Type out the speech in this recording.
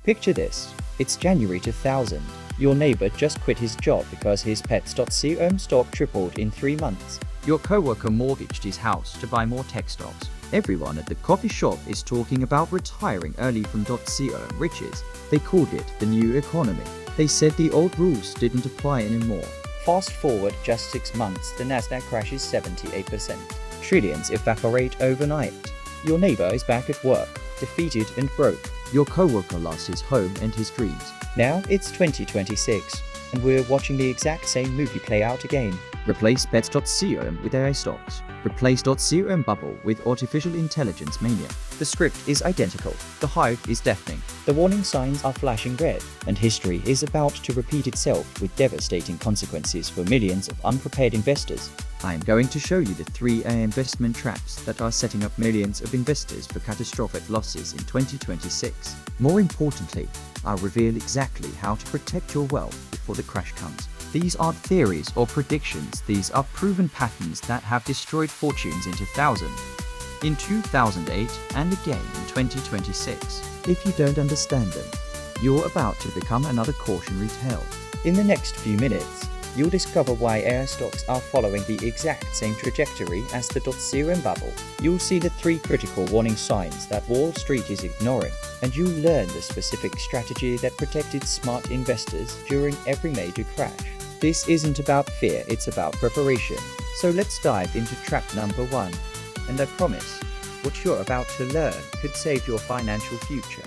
Picture this. It's January 2000. Your neighbor just quit his job because his pets.com stock tripled in 3 months. Your coworker mortgaged his house to buy more tech stocks. Everyone at the coffee shop is talking about retiring early from .com riches. They called it the new economy. They said the old rules didn't apply anymore. Fast forward just 6 months, the Nasdaq crashes 78%. Trillions evaporate overnight. Your neighbor is back at work, defeated and broke. Your coworker lost his home and his dreams. Now it's 2026, and we're watching the exact same movie play out again. Replace pets.com with AI stocks. Replace .com bubble with artificial intelligence mania. The script is identical. The hype is deafening. The warning signs are flashing red, and history is about to repeat itself with devastating consequences for millions of unprepared investors. I am going to show you the 3 AI investment traps that are setting up millions of investors for catastrophic losses in 2026. More importantly, I'll reveal exactly how to protect your wealth before the crash comes. These aren't theories or predictions, these are proven patterns that have destroyed fortunes in 2000, in 2008, and again in 2026. If you don't understand them, you're about to become another cautionary tale. In the next few minutes, you'll discover why AI stocks are following the exact same trajectory as the .com bubble. You'll see the 3 critical warning signs that Wall Street is ignoring, and you'll learn the specific strategy that protected smart investors during every major crash. This isn't about fear, it's about preparation. So let's dive into trap number 1. And I promise, what you're about to learn could save your financial future.